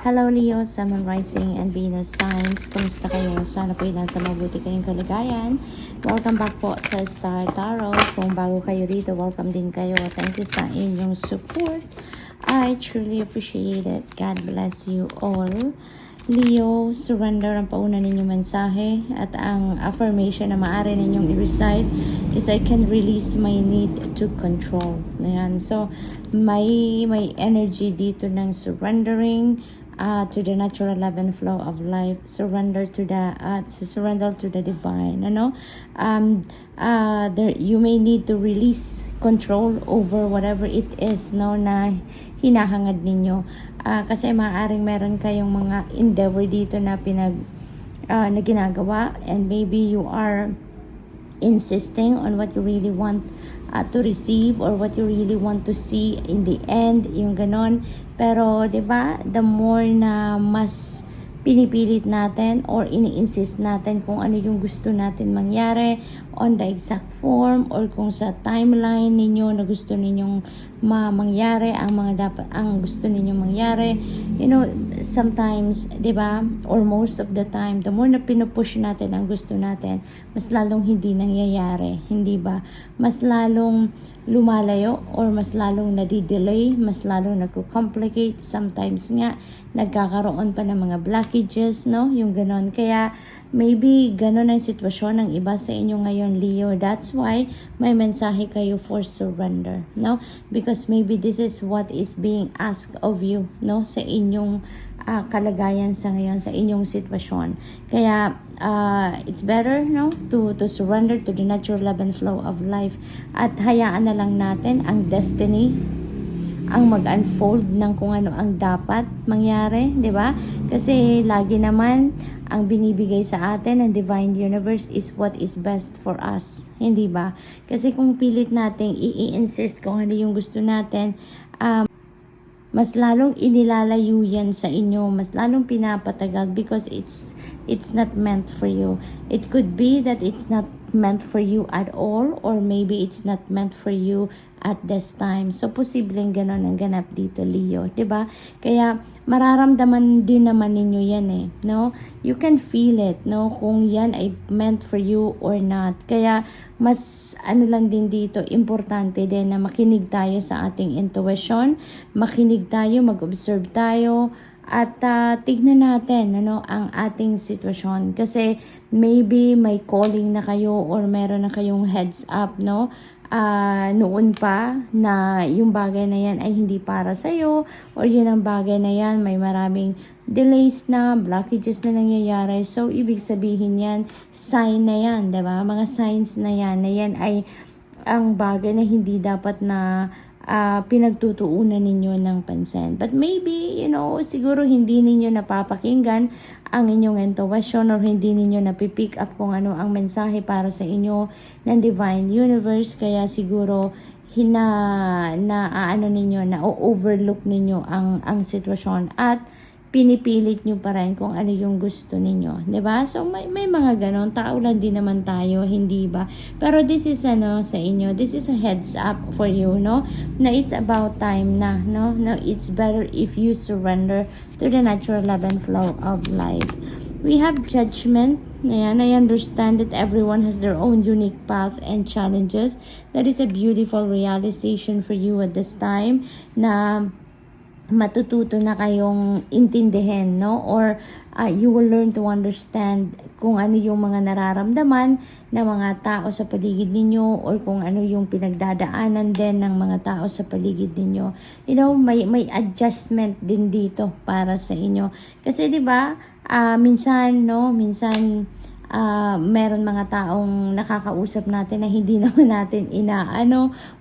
Hello Leo, Sun, Moon, Rising, and Venus signs. Kumusta kayo? Sana po nasa mabuti kayong kalagayan. Welcome back po sa Star Tarot. Kung bago kayo dito, welcome din kayo. Thank you sa inyong support. I truly appreciate it. God bless you all. Leo, surrender ang pauna ninyong mensahe at ang affirmation na maaari ninyong i-recite is I can release my need to control. Ayan. So, may energy dito ng surrendering to the natural love and flow of life. Surrender to the divine. There you may need to release control over whatever it is na hinahangad ninyo. Kasi maaaring meron kayong mga endeavor dito na na ginagawa, and maybe you are insisting on what you really want to receive or what you really want to see in the end, yung ganon. Pero 'di ba, the more na mas pinipilit natin or ini-insist natin kung ano yung gusto natin mangyari on the exact form or kung sa timeline ninyo na gusto ninyong mangyari, ang gusto ninyong mangyari, sometimes, 'di ba, or most of the time, the more na pinupush natin ang gusto natin, mas lalong hindi nangyayari, hindi ba? Mas lalong lumalayo or mas lalong nadidelay, mas lalong nagko-complicate, sometimes nga nagkakaroon pa ng mga blockages, yung ganon. Kaya maybe ganon ang sitwasyon ng iba sa inyo ngayon, Leo. That's why may mensahe kayo for surrender, because maybe this is what is being asked of you, sa inyong kalagayan sa ngayon, sa inyong sitwasyon. Kaya it's better to surrender to the natural love and flow of life at hayaan na lang natin ang destiny ang mag-unfold ng kung ano ang dapat mangyari, 'di ba? Kasi lagi naman ang binibigay sa atin ng divine universe is what is best for us, hindi ba? Kasi kung pilit nating i-insist kung ano yung gusto natin, mas lalong inilalayo yan sa inyo, mas lalong pinapatagal because it's not meant for you. It could be that it's not meant for you at all, or maybe it's not meant for you at this time. So, posibleng ganon ang ganap dito, Leo. 'Di ba? Kaya, mararamdaman din naman ninyo yan You can feel it, kung yan ay meant for you or not. Kaya, mas lang din dito, importante din na makinig tayo sa ating intuition, makinig tayo, mag-observe tayo, at tignan natin ang ating sitwasyon. Kasi, maybe may calling na kayo or meron na kayong heads up, noon pa na yung bagay na yan ay hindi para sa'yo, or yun ang bagay na yan may maraming delays na, blockages na nangyayari. So, ibig sabihin yan, sign na yan, diba? Mga signs na yan ay ang bagay na hindi dapat na pinagtutuunan ninyo ng pansin. But maybe, siguro hindi ninyo napapakinggan ang inyong intuition or hindi ninyo napipick up kung ano ang mensahe para sa inyo ng divine universe. Kaya siguro na-overlook ninyo ang sitwasyon at pinipilit nyo pa rin kung ano yung gusto ninyo, 'di ba? So may mga ganon, tao lang din naman tayo, hindi ba? Pero this is sa inyo, this is a heads up for you, na it's about time na, it's better if you surrender to the natural love and flow of life. We have judgment. Ayan, I understand that everyone has their own unique path and challenges. That is a beautiful realization for you at this time na matututo na kayong intindihin, or you will learn to understand kung ano yung mga nararamdaman ng mga tao sa paligid ninyo, or kung ano yung pinagdadaanan din ng mga tao sa paligid ninyo. May adjustment din dito para sa inyo. Kasi 'di ba, minsan meron mga taong nakakausap natin na hindi naman natin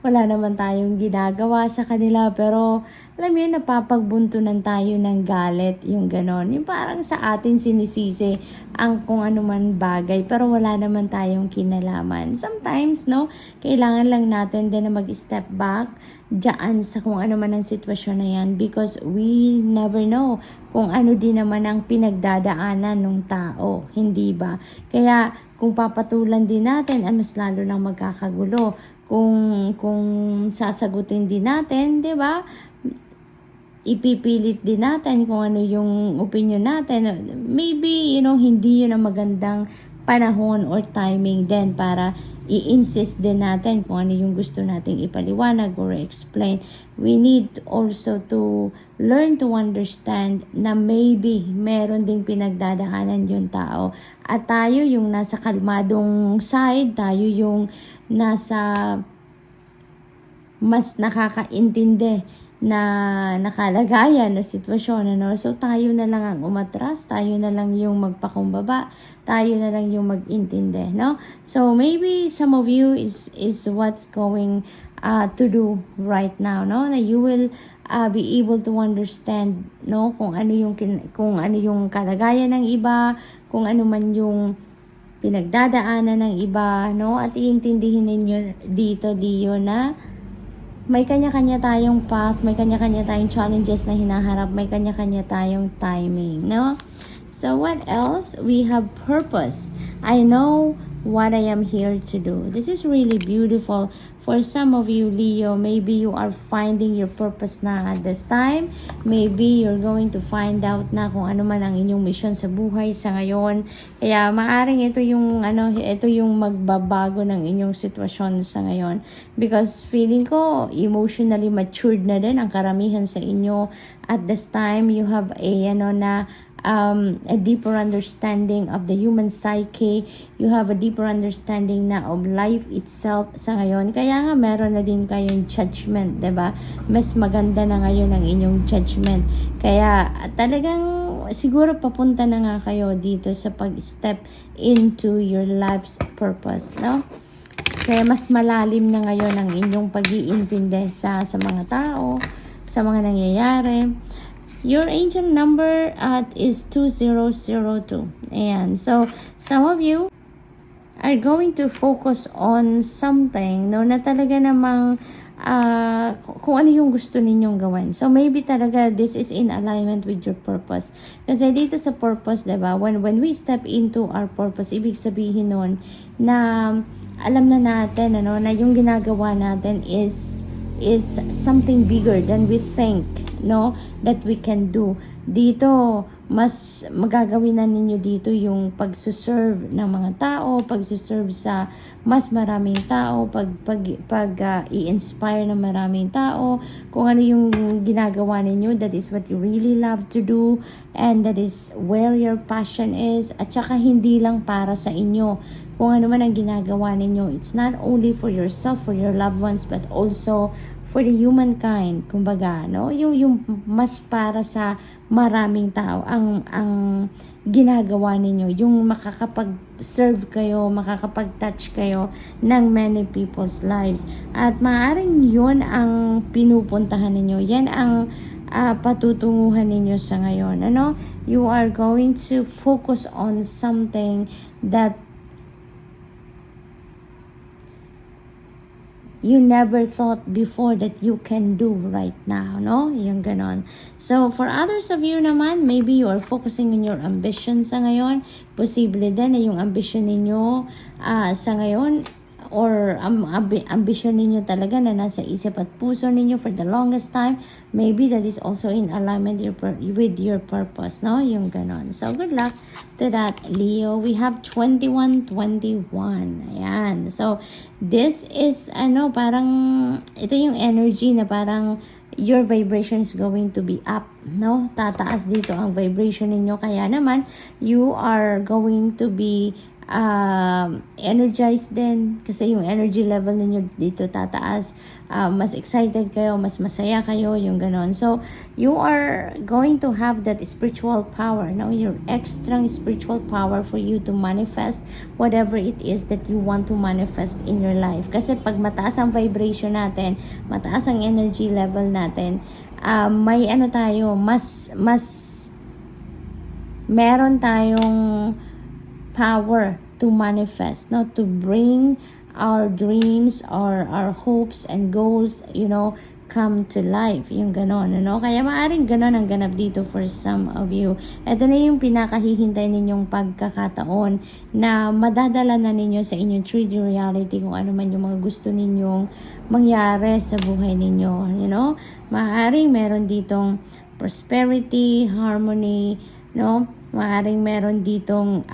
wala naman tayong ginagawa sa kanila, pero alam mo yun, napapagbuntunan tayo ng galit, yung ganon. Yung parang sa atin sinisisi ang kung ano man bagay, pero wala naman tayong kinalaman. Sometimes, kailangan lang natin din na mag-step back dyan sa kung ano man ang sitwasyon na yan, because we never know kung ano din naman ang pinagdadaanan ng tao, hindi ba? Kaya kung papatulan din natin, mas lalo nang magkakagulo. Kung sasagutin din natin, 'di ba? ipipilit din natin kung ano yung opinion natin. Maybe, hindi yun ang magandang panahon or timing din para i-insist din natin kung ano yung gusto nating ipaliwanag or explain. We need also to learn to understand na maybe meron ding pinagdadaanan yung tao. At tayo yung nasa kalmadong side, tayo yung nasa mas nakakaintindi na nakalagayan na sitwasyon, So, tayo na lang ang umatras, tayo na lang yung magpakumbaba, tayo na lang yung mag-intindi, no? So, maybe some of you is what's going to do right now, no? Na you will be able to understand, no? Kung ano yung kalagayan ng iba, kung ano man yung pinagdadaanan ng iba, no? At iintindihin ninyo dito, Leo, na may kanya-kanya tayong path, may kanya-kanya tayong challenges na hinaharap, may kanya-kanya tayong timing, no? So, what else? We have purpose. I know what I am here to do. This is really beautiful. For some of you, Leo, maybe you are finding your purpose na at this time. Maybe you're going to find out na kung ano man ang inyong mission sa buhay sa ngayon. Kaya maaring ito yung magbabago ng inyong sitwasyon sa ngayon. Because feeling ko emotionally matured na din ang karamihan sa inyo at this time. You have a deeper understanding of the human psyche. You have a deeper understanding na of life itself sa ngayon. Kaya nga meron na din kayong judgment, 'di ba? Mas maganda na ngayon ang inyong judgment. Kaya talagang siguro papunta na nga kayo dito sa pag-step into your life's purpose, no? Kaya mas malalim na ngayon ang inyong pag-iintindi sa mga tao, sa mga nangyayari. Your angel number is 2002. And so, some of you are going to focus on something, no, na talaga namang kung ano yung gusto ninyong gawin. So, maybe talaga this is in alignment with your purpose. Kasi dito sa purpose, diba, when we step into our purpose, ibig sabihin nun na alam na natin, na yung ginagawa natin is something bigger than we think, no, that we can do. Dito mas magagawin na ninyo dito yung pagsuserve ng mga tao, pagsuserve sa mas maraming tao, i-inspire ng maraming tao. Kung ano yung ginagawa ninyo, that is what you really love to do, and that is where your passion is. At saka hindi lang para sa inyo. Kung ano man ang ginagawa ninyo, it's not only for yourself, for your loved ones, but also for the humankind, kumbaga, no? Yung mas para sa maraming tao ang ginagawa ninyo, yung makakapag-serve kayo, makakapag-touch kayo ng many people's lives. At maaaring yun ang pinupuntahan ninyo. Yan ang patutunguhan ninyo sa ngayon. You are going to focus on something that you never thought before that you can do right now, no? Yung ganon. So, for others of you naman, maybe you are focusing on your ambition sa ngayon. Posible din na yung ambition ninyo sa ngayon or ambition ninyo talaga na nasa isip at puso ninyo for the longest time, maybe that is also in alignment with your purpose, no? Yung ganon. So, good luck to that, Leo. We have 2121. Ayan. So, this is, parang, ito yung energy na parang your vibration is going to be up, no? Tataas dito ang vibration ninyo. Kaya naman, you are going to be energized din kasi yung energy level ninyo dito tataas, mas excited kayo, mas masaya kayo, yung ganon. So you are going to have that spiritual power, no? Your extra spiritual power for you to manifest whatever it is that you want to manifest in your life. Kasi pag mataas ang vibration natin, mataas ang energy level natin, may tayo, mas meron tayong power to manifest, to bring our dreams, our hopes and goals, come to life, yung ganon, ano? Kaya maaring ganon ang ganap dito for some of you. Ito na yung pinakahihintay ninyong pagkakataon na madadala na ninyo sa inyong 3D reality kung ano man yung mga gusto ninyong mangyari sa buhay ninyo, you know? Maaring meron ditong prosperity, harmony, no? Maaring meron ditong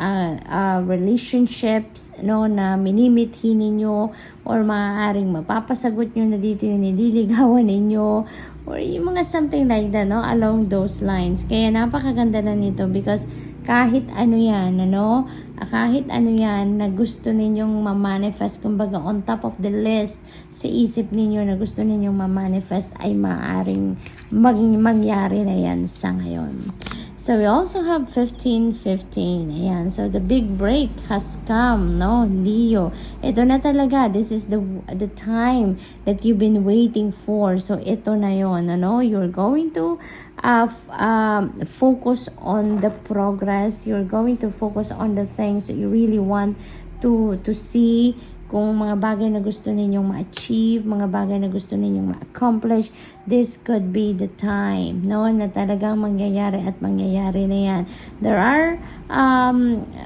relationships, no, na minimithi ninyo, or maaaring mapapasagot nyo na dito yung nililigawan ninyo, or yung mga something like that, no, along those lines. Kaya napakaganda na nito because kahit ano yan, ano, kahit ano yan na gusto ninyong ma-manifest, kumbaga on top of the list sa isip ninyo na gusto ninyong ma-manifest, ay maaaring mangyari na yan sa ngayon. So we also have 15-15. Ayan. So the big break has come, no, Leo. Ito na talaga. This is the time that you've been waiting for. So ito na yon, ano. You're going to focus on the progress. You're going to focus on the things that you really want to see. Kung mga bagay na gusto ninyong ma-achieve, mga bagay na gusto ninyong ma-accomplish, this could be the time, no, na talagang mangyayari at mangyayari na yan. There are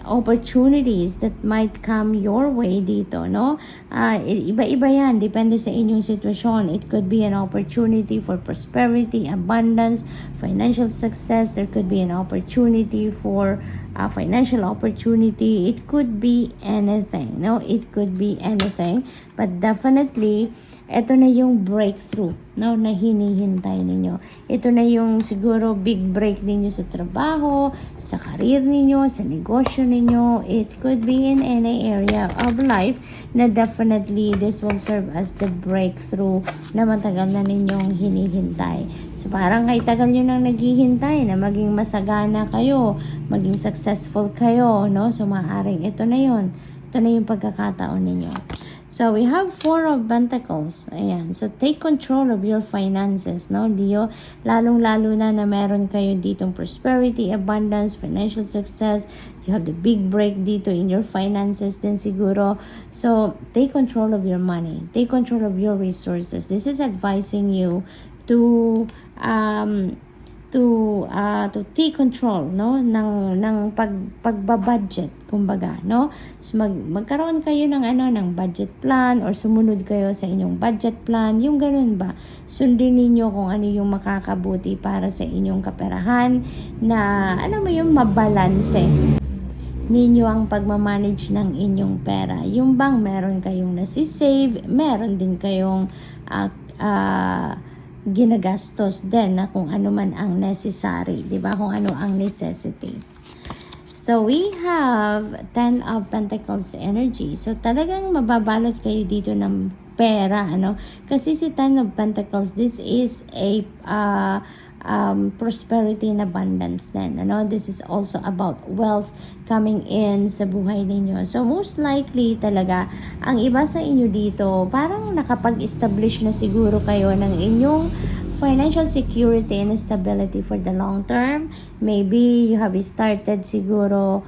opportunities that might come your way dito, no? Iba-iba yan, depende sa inyong sitwasyon. It could be an opportunity for prosperity, abundance, financial success. There could be an opportunity for financial opportunity. It could be anything, no? It could be anything, but definitely ito na yung breakthrough, no, na hinihintay ninyo. Ito na yung siguro big break ninyo sa trabaho, sa career ninyo, sa negosyo ninyo. It could be in any area of life na definitely this will serve as the breakthrough na matagal na ninyong hinihintay. So parang kay tagal nyo nang naghihintay na maging masagana kayo, maging successful kayo, no? So maaaring ito na yun. Ito na yung pagkakataon ninyo. So, we have 4 of Pentacles. Ayan. So, take control of your finances, no, Leo? Lalong-lalo na meron kayo ditong prosperity, abundance, financial success. You have the big break dito in your finances din siguro. So, take control of your money. Take control of your resources. This is advising you to take control, no, ng pagbabudget, kumbaga, no. So magkaroon kayo ng ng budget plan, or sumunod kayo sa inyong budget plan, yung ganun ba. Sundin niyo kung ano yung makakabuti para sa inyong kaperahan, na alam mo yung mabalanse ninyo ang pagmamanage ng inyong pera. Yung bang meron kayong nasisave, meron din kayong ginagastos din na kung ano man ang necessary, di ba? Kung ano ang necessity. So, we have 10 of Pentacles energy. So, talagang mababalot kayo dito ng pera, ano? Kasi si 10 of Pentacles, this is a prosperity and abundance din, ano? This is also about wealth coming in sa buhay ninyo. So, most likely talaga, ang iba sa inyo dito, parang nakapag-establish na siguro kayo ng inyong financial security and stability for the long term. Maybe you have started siguro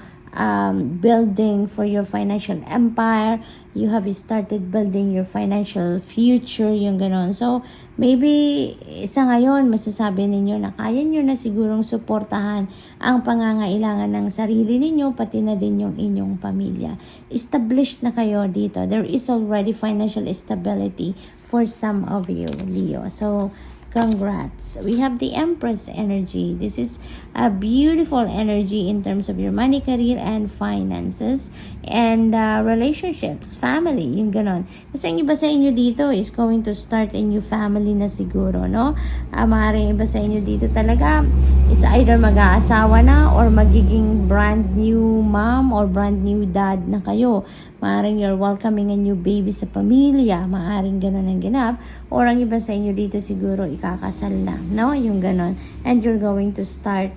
building for your financial empire. You have started building your financial future, yung ganon. So, maybe sa ngayon, masasabi ninyo na kaya nyo na sigurong suportahan ang pangangailangan ng sarili ninyo, pati na din yung inyong pamilya. Established na kayo dito. There is already financial stability for some of you, Leo. So, congrats. We have the Empress energy. This is a beautiful energy in terms of your money, career, and finances, and relationships, family, yung ganon. Kasi ang iba sa inyo dito is going to start a new family na siguro, no? Maaaring iba sa inyo dito talaga, it's either mag-aasawa na or magiging brand new mom or brand new dad na kayo. Maaaring you're welcoming a new baby sa pamilya. Maaaring ganon ang ganap. Or ang iba sa inyo dito siguro ikakasal na, no? Yung ganon. And you're going to start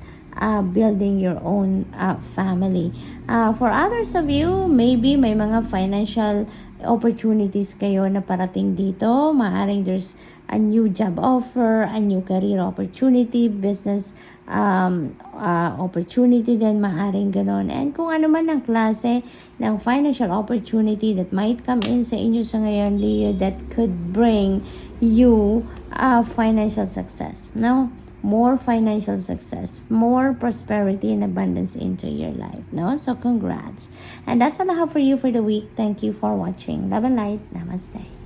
building your own family. For others of you, maybe may mga financial opportunities kayo na parating dito. Maaaring there's a new job offer, a new career opportunity, business opportunity din, maaaring ganon. And kung ano man ang klase ng financial opportunity that might come in sa inyo sa ngayon, Leo, that could bring you financial success, no? More financial success, more prosperity and abundance into your life, no? So congrats. And that's all I have for you for the week. Thank you for watching. Love and light. Namaste.